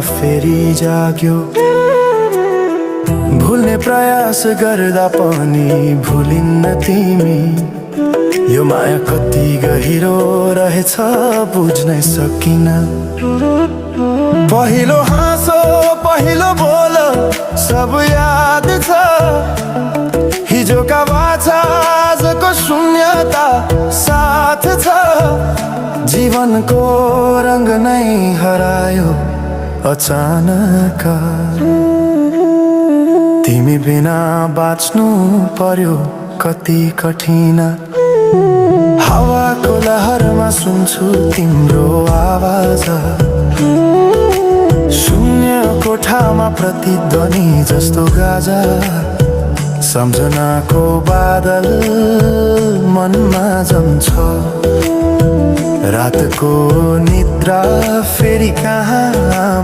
फेरि जाग्यो। भुल्ने प्रयास गर्दा पनि भुलिन्न तिमी। यो माया कति गहिरो रहेछ बुझ्नै सकिन। पहिलो हाँसो पहिलो बोल सब याद छ। हिजोका बाछा आजको शून्यता साथ छ। जीवनको रंग नै हरायो अचानक। तिमी बिना बाँच्नु पर्यो कति कठिन। हावाको लहरमा सुन्छु तिम्रो आवाज। शून्य कोठामा प्रतिध्वनि जस्तो गाजा। सम्झनाको बादल मनमा जम्छ। रातको निद्रा फेरि कहाँ